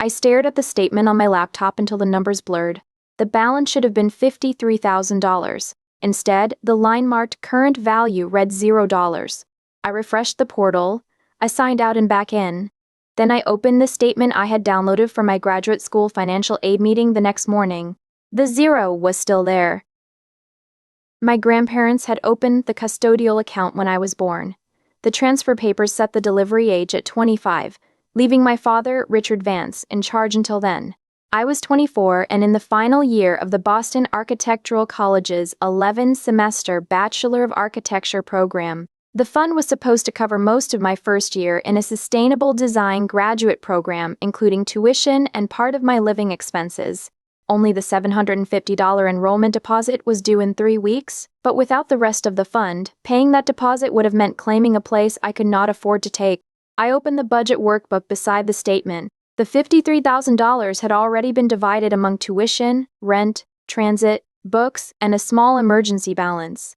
I stared at the statement on my laptop until the numbers blurred. The balance should have been $53,000. Instead, the line marked current value read $0. I refreshed the portal. I signed out and back in. Then I opened the statement I had downloaded from my graduate school financial aid meeting the next morning. The zero was still there. My grandparents had opened the custodial account when I was born. The transfer papers set the delivery age at 25, leaving my father, Richard Vance, in charge until then. I was 24 and in the final year of the Boston Architectural College's 11-semester Bachelor of Architecture program. The fund was supposed to cover most of my first year in a sustainable design graduate program, including tuition and part of my living expenses. Only the $750 enrollment deposit was due in 3 weeks, but without the rest of the fund, paying that deposit would have meant claiming a place I could not afford to take. I opened the budget workbook beside the statement. The $53,000 had already been divided among tuition, rent, transit, books, and a small emergency balance.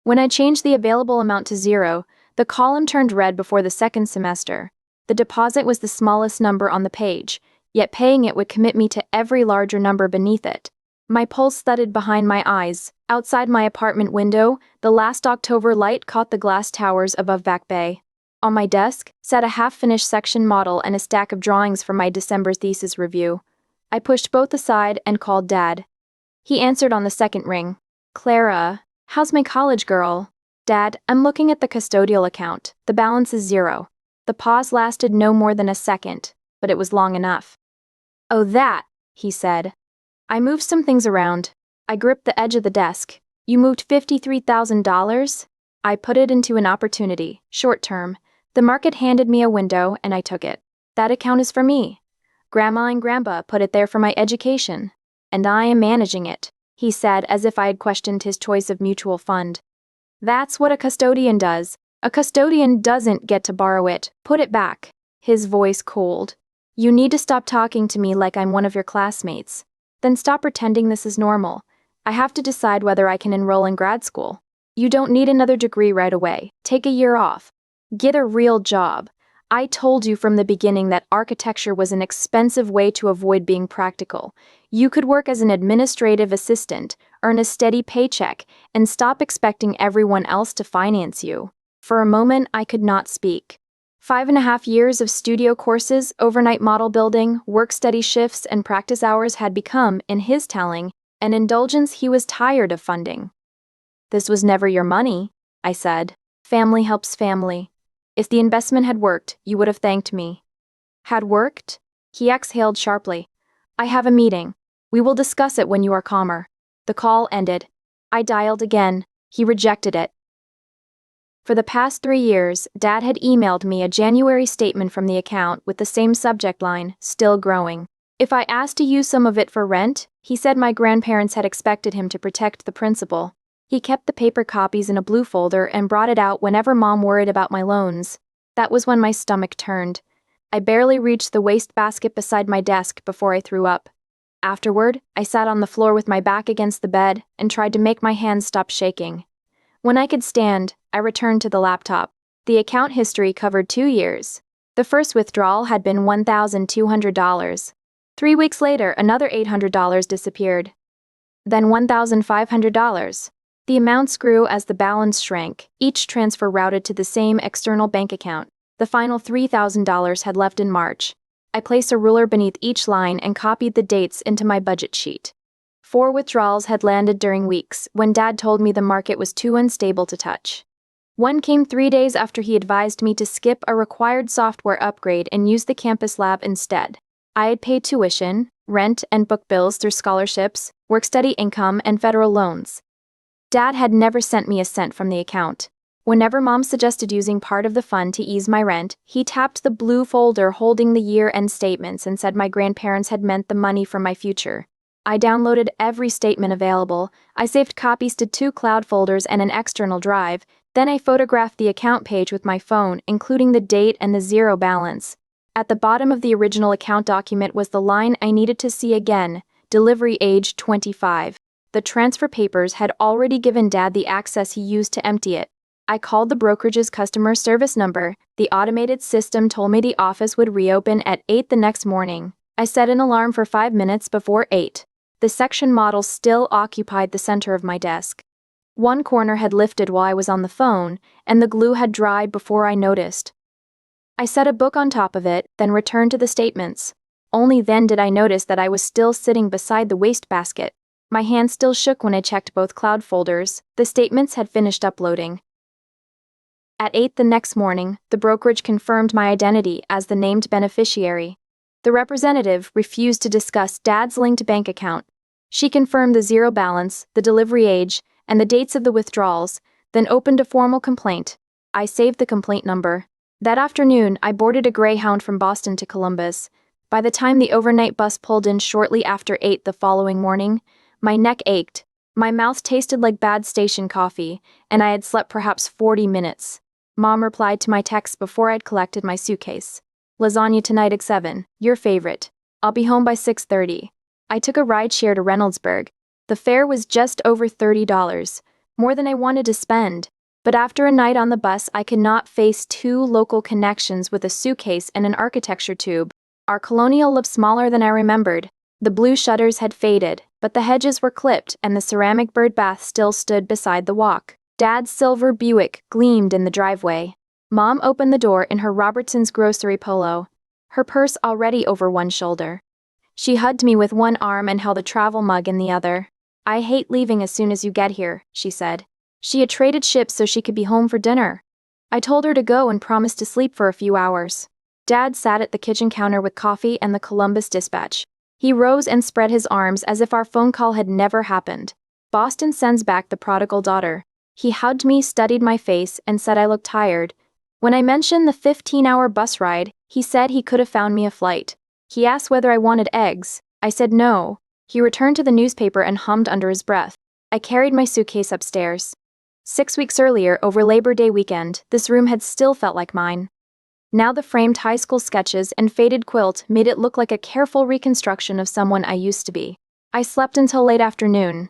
When I changed the available amount to zero, the column turned red before the second semester. The deposit was the smallest number on the page, yet paying it would commit me to every larger number beneath it. My pulse thudded behind my eyes. Outside my apartment window, the last October light caught the glass towers above Back Bay. On my desk sat a half-finished section model and a stack of drawings from my December thesis review. I pushed both aside and called Dad. He answered on the second ring. "Clara, how's my college girl?" "Dad, I'm looking at the custodial account. The balance is zero." The pause lasted no more than a second, but it was long enough. "Oh, that," he said. I moved some things around. I gripped the edge of the desk. "You moved $53,000? I put it into an opportunity, short term. The market handed me a window, and I took it. That account is for me. Grandma and Grandpa put it there for my education. And I am managing it," he said as if I had questioned his choice of mutual fund. "That's what a custodian does. A custodian doesn't get to borrow it, put it back." His voice cooled. "You need to stop talking to me like I'm one of your classmates. Then stop pretending this is normal. I have to decide whether I can enroll in grad school. You don't need another degree right away. Take a year off. Get a real job. I told you from the beginning that architecture was an expensive way to avoid being practical. You could work as an administrative assistant, earn a steady paycheck, and stop expecting everyone else to finance you." For a moment, I could not speak. 5.5 years of studio courses, overnight model building, work-study shifts, and practice hours had become, in his telling, an indulgence he was tired of funding. "This was never your money," I said. "Family helps family. If the investment had worked, you would have thanked me." "Had worked?" He exhaled sharply. "I have a meeting. We will discuss it when you are calmer." The call ended. I dialed again. He rejected it. For the past 3 years, Dad had emailed me a January statement from the account with the same subject line, "Still growing." If I asked to use some of it for rent, he said my grandparents had expected him to protect the principal. He kept the paper copies in a blue folder and brought it out whenever Mom worried about my loans. That was when my stomach turned. I barely reached the wastebasket beside my desk before I threw up. Afterward, I sat on the floor with my back against the bed and tried to make my hands stop shaking. When I could stand, I returned to the laptop. The account history covered 2 years. The first withdrawal had been $1,200. 3 weeks later, another $800 disappeared. Then $1,500. The amounts grew as the balance shrank, each transfer routed to the same external bank account. The final $3,000 had left in March. I placed a ruler beneath each line and copied the dates into my budget sheet. 4 withdrawals had landed during weeks when Dad told me the market was too unstable to touch. One came 3 days after he advised me to skip a required software upgrade and use the campus lab instead. I had paid tuition, rent, and book bills through scholarships, work-study income, and federal loans. Dad had never sent me a cent from the account. Whenever Mom suggested using part of the fund to ease my rent, he tapped the blue folder holding the year-end statements and said my grandparents had meant the money for my future. I downloaded every statement available. I saved copies to 2 cloud folders and an external drive. Then I photographed the account page with my phone, including the date and the zero balance. At the bottom of the original account document was the line I needed to see again, delivery age 25. The transfer papers had already given Dad the access he used to empty it. I called the brokerage's customer service number. The automated system told me the office would reopen at 8 the next morning. I set an alarm for 5 minutes before 8. The section model still occupied the center of my desk. One corner had lifted while I was on the phone, and the glue had dried before I noticed. I set a book on top of it, then returned to the statements. Only then did I notice that I was still sitting beside the wastebasket. My hand still shook when I checked both cloud folders. The statements had finished uploading. At 8 the next morning, the brokerage confirmed my identity as the named beneficiary. The representative refused to discuss Dad's linked bank account. She confirmed the zero balance, the delivery age, and the dates of the withdrawals, then opened a formal complaint. I saved the complaint number. That afternoon, I boarded a Greyhound from Boston to Columbus. By the time the overnight bus pulled in shortly after 8 the following morning, my neck ached, my mouth tasted like bad station coffee, and I had slept perhaps 40 minutes. Mom replied to my text before I'd collected my suitcase. Lasagna tonight at 7, your favorite. I'll be home by 6:30. I took a rideshare to Reynoldsburg. The fare was just over $30, more than I wanted to spend. But after a night on the bus, I could not face two local connections with a suitcase and an architecture tube. Our colonial looked smaller than I remembered. The blue shutters had faded, but the hedges were clipped and the ceramic bird bath still stood beside the walk. Dad's silver Buick gleamed in the driveway. Mom opened the door in her Robertson's grocery polo, her purse already over one shoulder. She hugged me with one arm and held a travel mug in the other. I hate leaving as soon as you get here, she said. She had traded ships so she could be home for dinner. I told her to go and promised to sleep for a few hours. Dad sat at the kitchen counter with coffee and the Columbus Dispatch. He rose and spread his arms as if our phone call had never happened. Boston sends back the prodigal daughter. He hugged me, studied my face, and said I looked tired. When I mentioned the 15-hour bus ride, he said he could have found me a flight. He asked whether I wanted eggs. I said no. He returned to the newspaper and hummed under his breath. I carried my suitcase upstairs. 6 weeks earlier, over Labor Day weekend, this room had still felt like mine. Now the framed high school sketches and faded quilt made it look like a careful reconstruction of someone I used to be. I slept until late afternoon.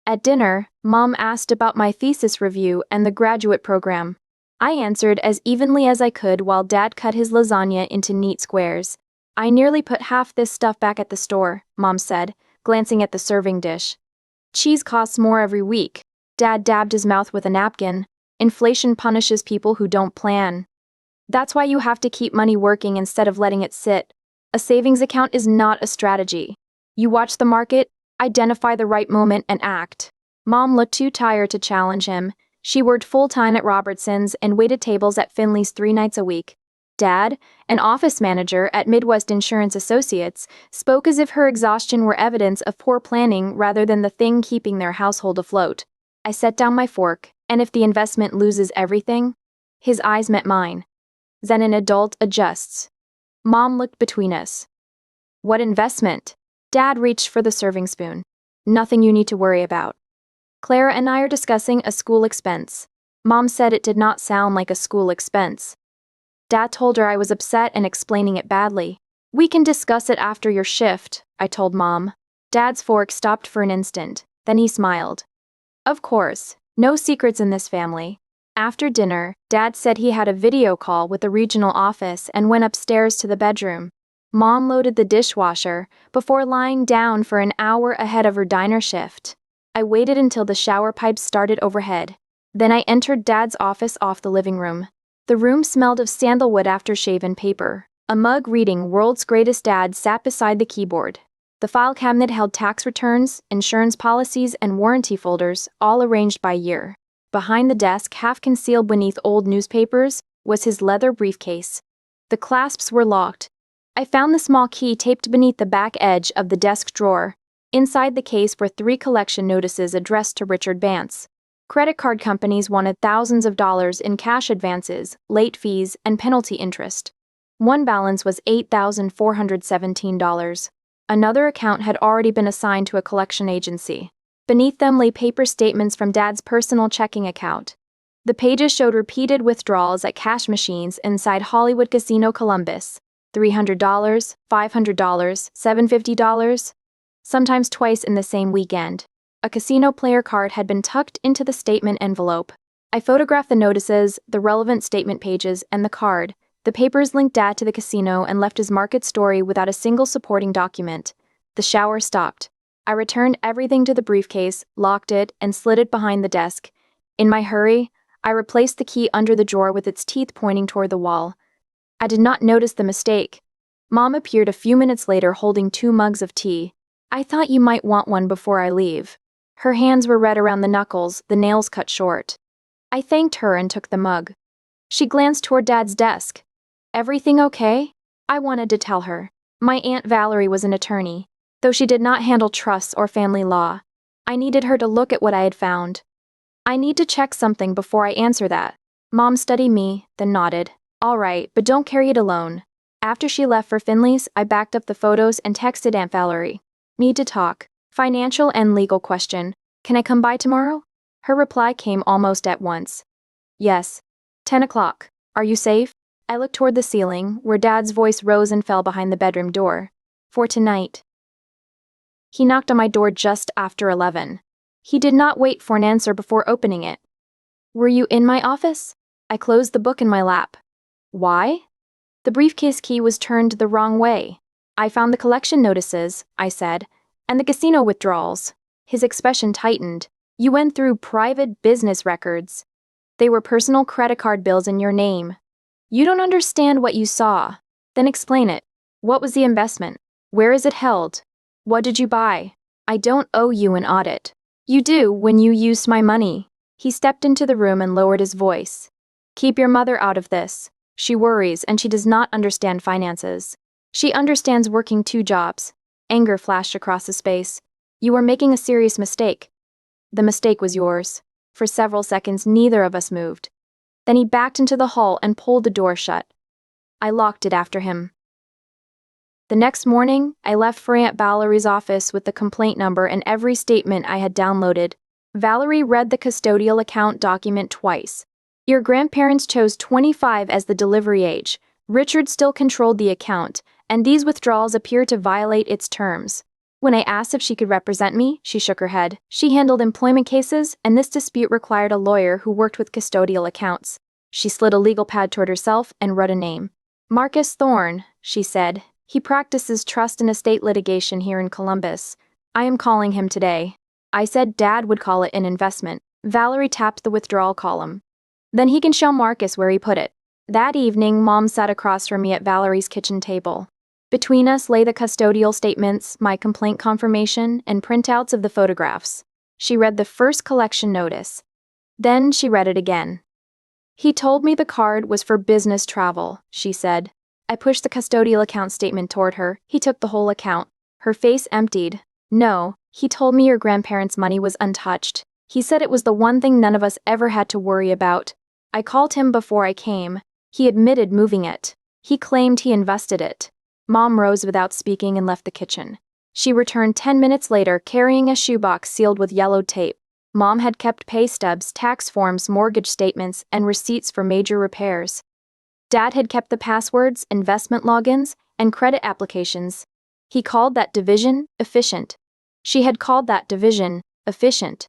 At dinner, Mom asked about my thesis review and the graduate program. I answered as evenly as I could while Dad cut his lasagna into neat squares. I nearly put half this stuff back at the store, Mom said, glancing at the serving dish. Cheese costs more every week. Dad dabbed his mouth with a napkin. Inflation punishes people who don't plan. That's why you have to keep money working instead of letting it sit. A savings account is not a strategy. You watch the market, identify the right moment, and act. Mom looked too tired to challenge him. She worked full-time at Robertson's and waited tables at Finley's 3 nights a week. Dad, an office manager at Midwest Insurance Associates, spoke as if her exhaustion were evidence of poor planning rather than the thing keeping their household afloat. I set down my fork, and if the investment loses everything? His eyes met mine. Then an adult adjusts. Mom looked between us. What investment? Dad reached for the serving spoon. Nothing you need to worry about. Clara and I are discussing a school expense. Mom said it did not sound like a school expense. Dad told her I was upset and explaining it badly. We can discuss it after your shift, I told Mom. Dad's fork stopped for an instant, then he smiled. Of course, no secrets in this family. After dinner, Dad said he had a video call with the regional office and went upstairs to the bedroom. Mom loaded the dishwasher before lying down for an hour ahead of her diner shift. I waited until the shower pipes started overhead. Then I entered Dad's office off the living room. The room smelled of sandalwood aftershave and paper. A mug reading World's Greatest Dad sat beside the keyboard. The file cabinet held tax returns, insurance policies, and warranty folders, all arranged by year. Behind the desk, half concealed beneath old newspapers, was his leather briefcase. The clasps were locked. I found the small key taped beneath the back edge of the desk drawer. Inside the case were 3 collection notices addressed to Richard Bance. Credit card companies wanted thousands of dollars in cash advances, late fees, and penalty interest. One balance was $8,417. Another account had already been assigned to a collection agency. Beneath them lay paper statements from Dad's personal checking account. The pages showed repeated withdrawals at cash machines inside Hollywood Casino Columbus. $300, $500, $750, sometimes twice in the same weekend. A casino player card had been tucked into the statement envelope. I photographed the notices, the relevant statement pages, and the card, The papers linked Dad to the casino and left his market story without a single supporting document. The shower stopped. I returned everything to the briefcase, locked it, and slid it behind the desk. In my hurry, I replaced the key under the drawer with its teeth pointing toward the wall. I did not notice the mistake. Mom appeared a few minutes later holding 2 mugs of tea. "I thought you might want one before I leave." Her hands were red around the knuckles, the nails cut short. I thanked her and took the mug. She glanced toward Dad's desk. "Everything okay?" I wanted to tell her. My Aunt Valerie was an attorney, though she did not handle trusts or family law. I needed her to look at what I had found. "I need to check something before I answer that." Mom studied me, then nodded. "All right, but don't carry it alone." After she left for Finley's, I backed up the photos and texted Aunt Valerie. "Need to talk. Financial and legal question. Can I come by tomorrow?" Her reply came almost at once. "Yes. 10 o'clock. Are you safe?" I looked toward the ceiling, where Dad's voice rose and fell behind the bedroom door. "For tonight." He knocked on my door just after 11. He did not wait for an answer before opening it. "Were you in my office?" I closed the book in my lap. "Why?" The briefcase key was turned the wrong way. "I found the collection notices," I said, "and the casino withdrawals." His expression tightened. "You went through private business records. They were personal credit card bills in your name. You don't understand what you saw." "Then explain it. What was the investment? Where is it held? What did you buy?" "I don't owe you an audit." "You do when you used my money." He stepped into the room and lowered his voice. "Keep your mother out of this. She worries and she does not understand finances. She understands working 2 jobs. Anger flashed across his face. "You are making a serious mistake." "The mistake was yours." For several seconds, neither of us moved. Then he backed into the hall and pulled the door shut. I locked it after him. The next morning, I left for Aunt Valerie's office with the complaint number and every statement I had downloaded. Valerie read the custodial account document twice. "Your grandparents chose 25 as the delivery age. Richard still controlled the account, and these withdrawals appear to violate its terms." When I asked if she could represent me, she shook her head. She handled employment cases, and this dispute required a lawyer who worked with custodial accounts. She slid a legal pad toward herself and wrote a name. "Marcus Thorne," she said. "He practices trust and estate litigation here in Columbus. I am calling him today." I said Dad would call it an investment. Valerie tapped the withdrawal column. "Then he can show Marcus where he put it." That evening, Mom sat across from me at Valerie's kitchen table. Between us lay the custodial statements, my complaint confirmation, and printouts of the photographs. She read the first collection notice. Then she read it again. "He told me the card was for business travel," she said. I pushed the custodial account statement toward her. "He took the whole account." Her face emptied. "No, he told me your grandparents' money was untouched. He said it was the one thing none of us ever had to worry about. I called him before I came. He admitted moving it. He claimed he invested it." Mom rose without speaking and left the kitchen. She returned 10 minutes later carrying a shoebox sealed with yellowed tape. Mom had kept pay stubs, tax forms, mortgage statements, and receipts for major repairs. Dad had kept the passwords, investment logins, and credit applications. He called that division efficient. She had called that division efficient.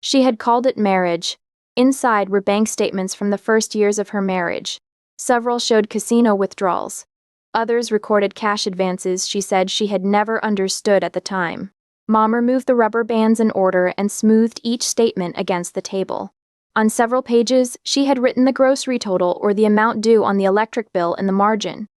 She had called it marriage. Inside were bank statements from the first years of her marriage. Several showed casino withdrawals. Others recorded cash advances she said she had never understood at the time. Mom removed the rubber bands in order and smoothed each statement against the table. On several pages, she had written the grocery total or the amount due on the electric bill in the margin.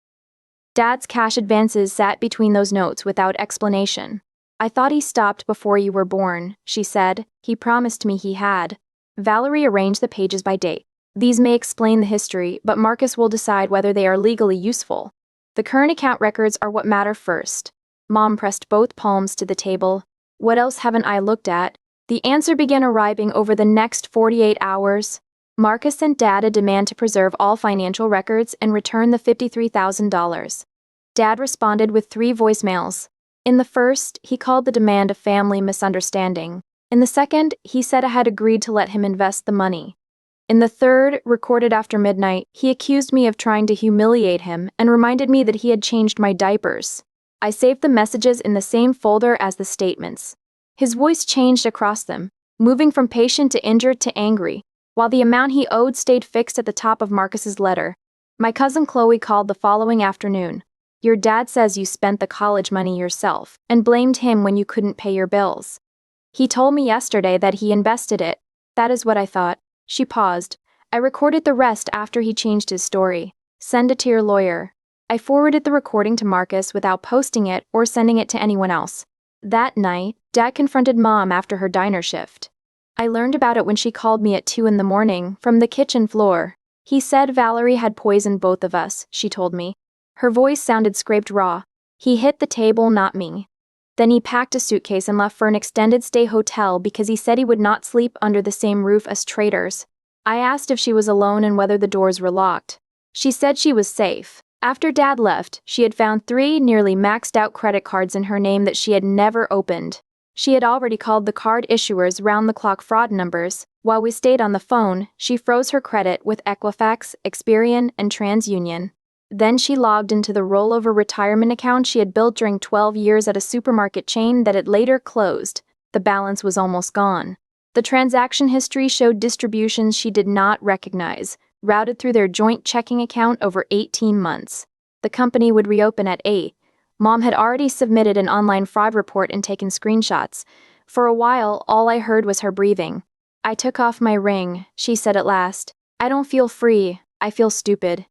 Dad's cash advances sat between those notes without explanation. "I thought he stopped before you were born," she said. "He promised me he had." Valerie arranged the pages by date. "These may explain the history, but Marcus will decide whether they are legally useful. The current account records are what matter first." Mom pressed both palms to the table. "What else haven't I looked at?" The answer began arriving over the next 48 hours. Marcus sent Dad a demand to preserve all financial records and return the $53,000. Dad responded with 3 voicemails. In the first, he called the demand a family misunderstanding. In the second, he said I had agreed to let him invest the money. In the third, recorded after midnight, he accused me of trying to humiliate him and reminded me that he had changed my diapers. I saved the messages in the same folder as the statements. His voice changed across them, moving from patient to injured to angry, while the amount he owed stayed fixed at the top of Marcus's letter. My cousin Chloe called the following afternoon. Your dad says you spent the college money yourself and blamed him when you couldn't pay your bills. He told me yesterday that he invested it. That is what I thought. She paused. I recorded the rest after he changed his story. Send it to your lawyer. I forwarded the recording to Marcus without posting it or sending it to anyone else. That night, Dad confronted Mom after her diner shift. I learned about it when she called me at 2 in the morning from the kitchen floor. He said Valerie had poisoned both of us, she told me. Her voice sounded scraped raw. He hit the table, not me. Then he packed a suitcase and left for an extended stay hotel because he said he would not sleep under the same roof as traitors. I asked if she was alone and whether the doors were locked. She said she was safe. After Dad left, she had found 3 nearly maxed out credit cards in her name that she had never opened. She had already called the card issuers round-the-clock fraud numbers. While we stayed on the phone, she froze her credit with Equifax, Experian, and TransUnion. Then she logged into the rollover retirement account she had built during 12 years at a supermarket chain that had later closed. The balance was almost gone. The transaction history showed distributions she did not recognize, routed through their joint checking account over 18 months. The company would reopen at 8. Mom had already submitted an online fraud report and taken screenshots. For a while, all I heard was her breathing. I took off my ring, she said at last. I don't feel free, I feel stupid.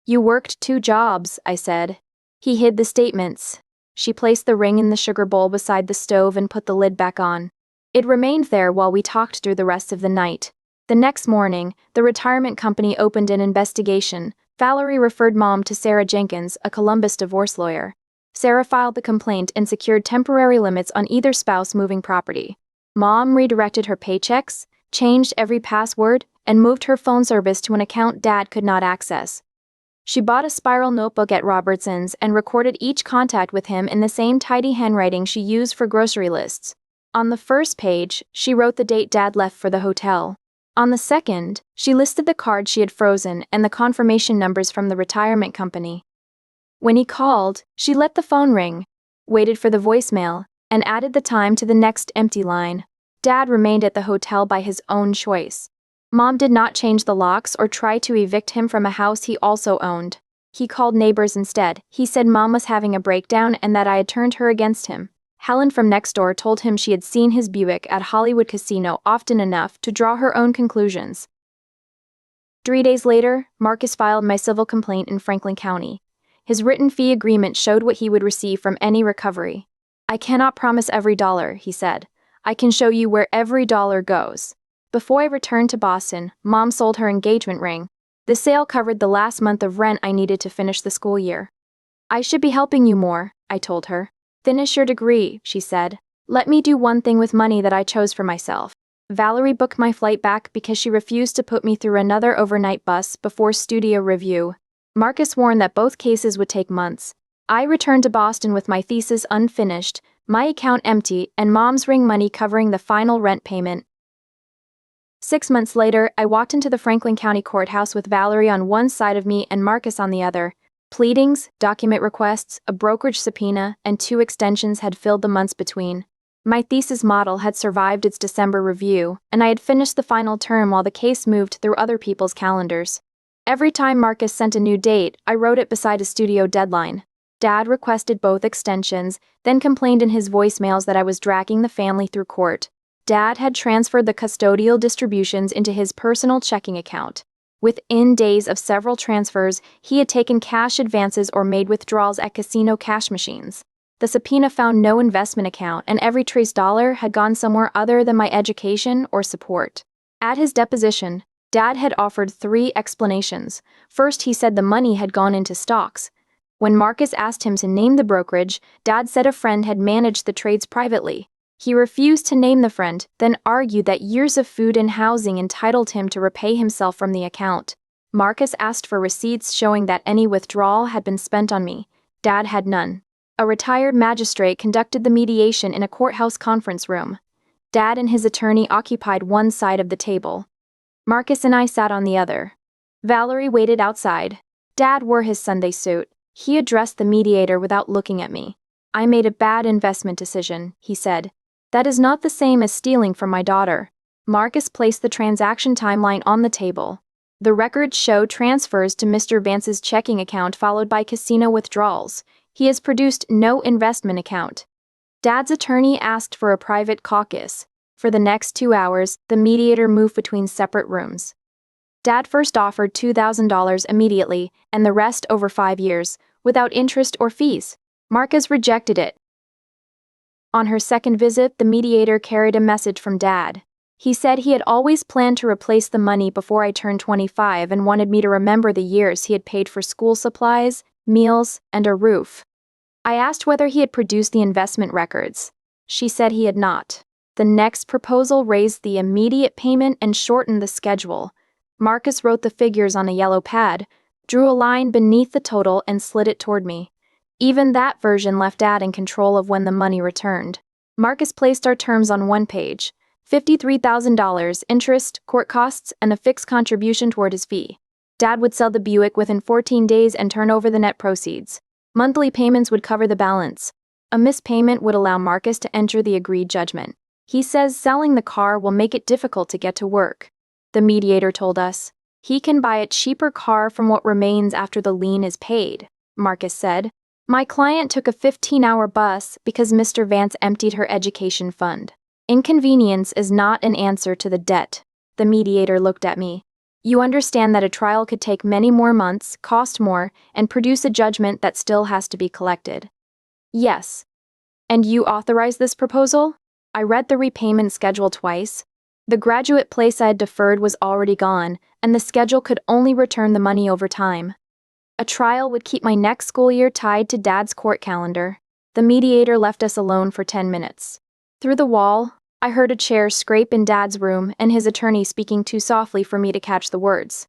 You worked 2 jobs, I said. He hid the statements. She placed the ring in the sugar bowl beside the stove and put the lid back on. It remained there while we talked through the rest of the night. The next morning, the retirement company opened an investigation. Valerie referred Mom to Sarah Jenkins, a Columbus divorce lawyer. Sarah filed the complaint and secured temporary limits on either spouse moving property. Mom redirected her paychecks, changed every password, and moved her phone service to an account Dad could not access. She bought a spiral notebook at Robertson's and recorded each contact with him in the same tidy handwriting she used for grocery lists. On the first page, she wrote the date Dad left for the hotel. On the second, she listed the card she had frozen and the confirmation numbers from the retirement company. When he called, she let the phone ring, waited for the voicemail, and added the time to the next empty line. Dad remained at the hotel by his own choice. Mom did not change the locks or try to evict him from a house he also owned. He called neighbors instead. He said Mom was having a breakdown and that I had turned her against him. Helen from next door told him she had seen his Buick at Hollywood Casino often enough to draw her own conclusions. 3 days later, Marcus filed my civil complaint in Franklin County. His written fee agreement showed what he would receive from any recovery. I cannot promise every dollar, he said. I can show you where every dollar goes. Before I returned to Boston, Mom sold her engagement ring. The sale covered the last month of rent I needed to finish the school year. I should be helping you more, I told her. Finish your degree, she said. Let me do one thing with money that I chose for myself. Valerie booked my flight back because she refused to put me through another overnight bus before studio review. Marcus warned that both cases would take months. I returned to Boston with my thesis unfinished, my account empty, and Mom's ring money covering the final rent payment. 6 months later, I walked into the Franklin County Courthouse with Valerie on one side of me and Marcus on the other. Pleadings, document requests, a brokerage subpoena, and 2 extensions had filled the months between. My thesis model had survived its December review, and I had finished the final term while the case moved through other people's calendars. Every time Marcus sent a new date, I wrote it beside a studio deadline. Dad requested both extensions, then complained in his voicemails that I was dragging the family through court. Dad had transferred the custodial distributions into his personal checking account. Within days of several transfers, he had taken cash advances or made withdrawals at casino cash machines. The subpoena found no investment account, and every trace dollar had gone somewhere other than my education or support. At his deposition, Dad had offered 3 explanations. First, he said the money had gone into stocks. When Marcus asked him to name the brokerage, Dad said a friend had managed the trades privately. He refused to name the friend, then argued that years of food and housing entitled him to repay himself from the account. Marcus asked for receipts showing that any withdrawal had been spent on me. Dad had none. A retired magistrate conducted the mediation in a courthouse conference room. Dad and his attorney occupied one side of the table. Marcus and I sat on the other. Valerie waited outside. Dad wore his Sunday suit. He addressed the mediator without looking at me. I made a bad investment decision, he said. That is not the same as stealing from my daughter. Marcus placed the transaction timeline on the table. The records show transfers to Mr. Vance's checking account followed by casino withdrawals. He has produced no investment account. Dad's attorney asked for a private caucus. For the next 2 hours, the mediator moved between separate rooms. Dad first offered $2,000 immediately, and the rest over 5 years, without interest or fees. Marcus rejected it. On her second visit, the mediator carried a message from Dad. He said he had always planned to replace the money before I turned 25 and wanted me to remember the years he had paid for school supplies, meals, and a roof. I asked whether he had produced the investment records. She said he had not. The next proposal raised the immediate payment and shortened the schedule. Marcus wrote the figures on a yellow pad, drew a line beneath the total, and slid it toward me. Even that version left Dad in control of when the money returned. Marcus placed our terms on one page: $53,000, interest, court costs, and a fixed contribution toward his fee. Dad would sell the Buick within 14 days and turn over the net proceeds. Monthly payments would cover the balance. A missed payment would allow Marcus to enter the agreed judgment. He says selling the car will make it difficult to get to work. The mediator told us. He can buy a cheaper car from what remains after the lien is paid, Marcus said. My client took a 15-hour bus because Mr. Vance emptied her education fund. Inconvenience is not an answer to the debt. The mediator looked at me. You understand that a trial could take many more months, cost more, and produce a judgment that still has to be collected. Yes. And you authorize this proposal? I read the repayment schedule twice. The graduate place I had deferred was already gone, and the schedule could only return the money over time. A trial would keep my next school year tied to Dad's court calendar. The mediator left us alone for 10 minutes. Through the wall, I heard a chair scrape in Dad's room and his attorney speaking too softly for me to catch the words.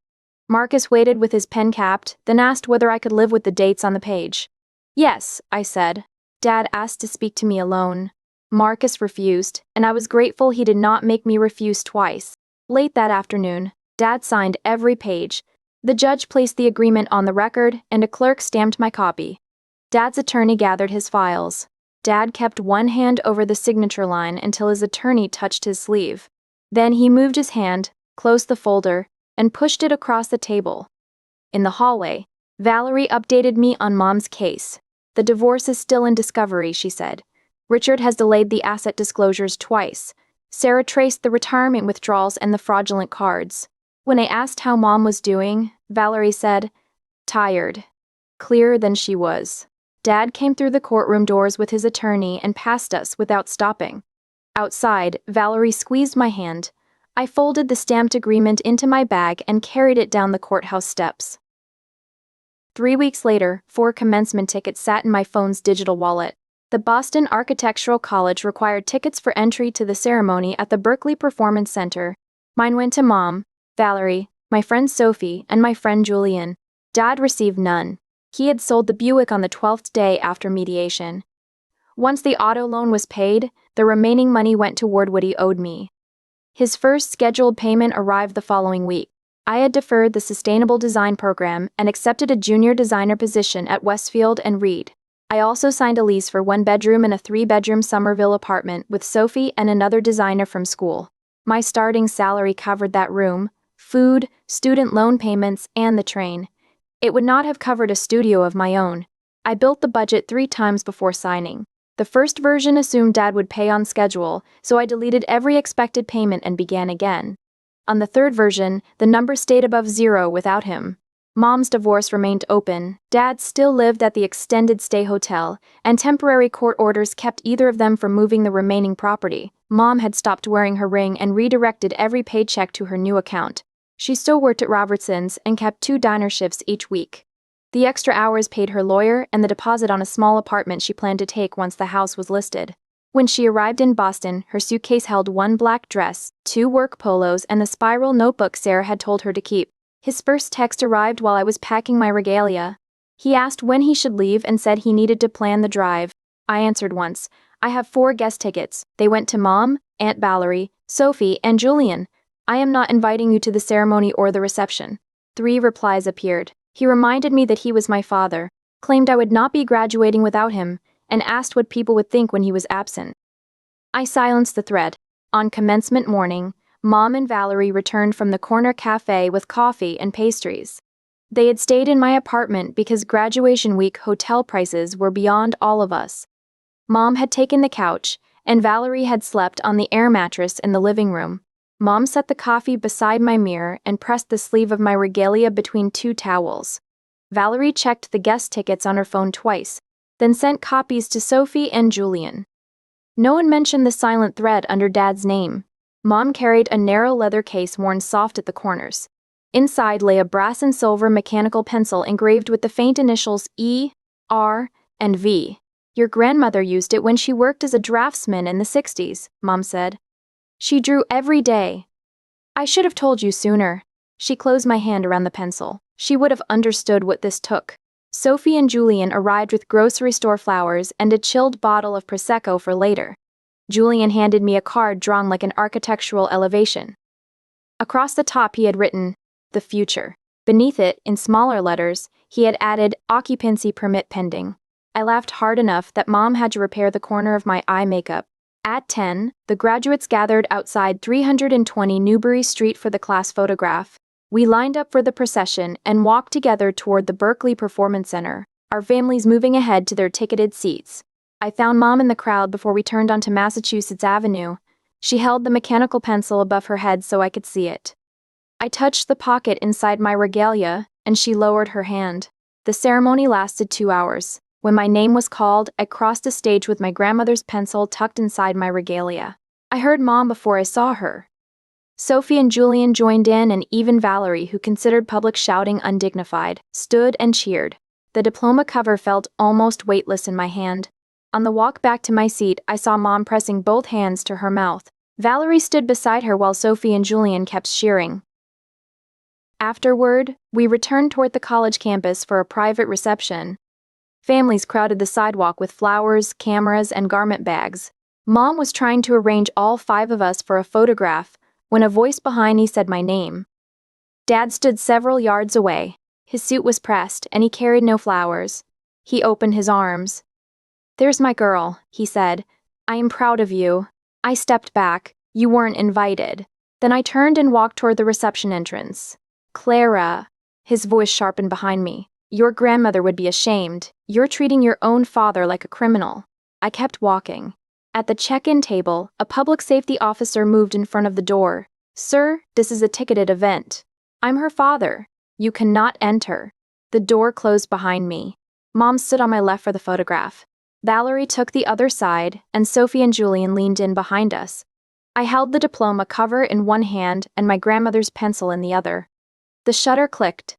Marcus waited with his pen capped, then asked whether I could live with the dates on the page. Yes, I said. Dad asked to speak to me alone. Marcus refused, and I was grateful he did not make me refuse twice. Late that afternoon, Dad signed every page. The judge placed the agreement on the record, and a clerk stamped my copy. Dad's attorney gathered his files. Dad kept one hand over the signature line until his attorney touched his sleeve. Then he moved his hand, closed the folder, and pushed it across the table. In the hallway, Valerie updated me on Mom's case. The divorce is still in discovery, she said. Richard has delayed the asset disclosures twice. Sarah traced the retirement withdrawals and the fraudulent cards. When I asked how Mom was doing, Valerie said, tired. Clearer than she was. Dad came through the courtroom doors with his attorney and passed us without stopping. Outside, Valerie squeezed my hand. I folded the stamped agreement into my bag and carried it down the courthouse steps. 3 weeks later, 4 commencement tickets sat in my phone's digital wallet. The Boston Architectural College required tickets for entry to the ceremony at the Berkeley Performance Center. Mine went to Mom, Valerie, my friend Sophie, and my friend Julian. Dad received none. He had sold the Buick on the 12th day after mediation. Once the auto loan was paid, the remaining money went toward what he owed me. His first scheduled payment arrived the following week. I had deferred the Sustainable Design program and accepted a junior designer position at Westfield and Reed. I also signed a lease for 1 bedroom and a 3-bedroom Somerville apartment with Sophie and another designer from school. My starting salary covered that room, food, student loan payments, and the train. It would not have covered a studio of my own. I built the budget 3 times before signing. The first version assumed Dad would pay on schedule, so I deleted every expected payment and began again. On the third version, the number stayed above 0 without him. Mom's divorce remained open, Dad still lived at the extended stay hotel, and temporary court orders kept either of them from moving the remaining property. Mom had stopped wearing her ring and redirected every paycheck to her new account. She still worked at Robertson's and kept 2 diner shifts each week. The extra hours paid her lawyer and the deposit on a small apartment she planned to take once the house was listed. When she arrived in Boston, her suitcase held 1 black dress, 2 work polos, and the spiral notebook Sarah had told her to keep. His first text arrived while I was packing my regalia. He asked when he should leave and said he needed to plan the drive. I answered once. I have 4 guest tickets. They went to Mom, Aunt Valerie, Sophie, and Julian. I am not inviting you to the ceremony or the reception. 3 replies appeared. He reminded me that he was my father, claimed I would not be graduating without him, and asked what people would think when he was absent. I silenced the thread. On commencement morning, Mom and Valerie returned from the corner cafe with coffee and pastries. They had stayed in my apartment because graduation week hotel prices were beyond all of us. Mom had taken the couch, and Valerie had slept on the air mattress in the living room. Mom set the coffee beside my mirror and pressed the sleeve of my regalia between two towels. Valerie checked the guest tickets on her phone twice, then sent copies to Sophie and Julian. No one mentioned the silent thread under Dad's name. Mom carried a narrow leather case worn soft at the corners. Inside lay a brass and silver mechanical pencil engraved with the faint initials E, R, and V. Your grandmother used it when she worked as a draftsman in the 60s, Mom said. She drew every day. I should have told you sooner. She closed my hand around the pencil. She would have understood what this took. Sophie and Julian arrived with grocery store flowers and a chilled bottle of Prosecco for later. Julian handed me a card drawn like an architectural elevation. Across the top he had written, "The future." Beneath it, in smaller letters, he had added, "Occupancy permit pending." I laughed hard enough that Mom had to repair the corner of my eye makeup. At 10, the graduates gathered outside 320 Newbury Street for the class photograph. We lined up for the procession and walked together toward the Berkeley Performance Center, our families moving ahead to their ticketed seats. I found Mom in the crowd before we turned onto Massachusetts Avenue. She held the mechanical pencil above her head so I could see it. I touched the pocket inside my regalia, and she lowered her hand. The ceremony lasted 2 hours. When my name was called, I crossed the stage with my grandmother's pencil tucked inside my regalia. I heard Mom before I saw her. Sophie and Julian joined in, and even Valerie, who considered public shouting undignified, stood and cheered. The diploma cover felt almost weightless in my hand. On the walk back to my seat, I saw Mom pressing both hands to her mouth. Valerie stood beside her while Sophie and Julian kept cheering. Afterward, we returned toward the college campus for a private reception. Families crowded the sidewalk with flowers, cameras, and garment bags. Mom was trying to arrange all 5 of us for a photograph when a voice behind me said my name. Dad stood several yards away. His suit was pressed, and he carried no flowers. He opened his arms. "There's my girl," he said. "I am proud of you." I stepped back. "You weren't invited." Then I turned and walked toward the reception entrance. "Clara," his voice sharpened behind me. "Your grandmother would be ashamed. You're treating your own father like a criminal." I kept walking. At the check-in table, a public safety officer moved in front of the door. "Sir, this is a ticketed event." "I'm her father. You cannot enter." The door closed behind me. Mom stood on my left for the photograph. Valerie took the other side, and Sophie and Julian leaned in behind us. I held the diploma cover in one hand and my grandmother's pencil in the other. The shutter clicked,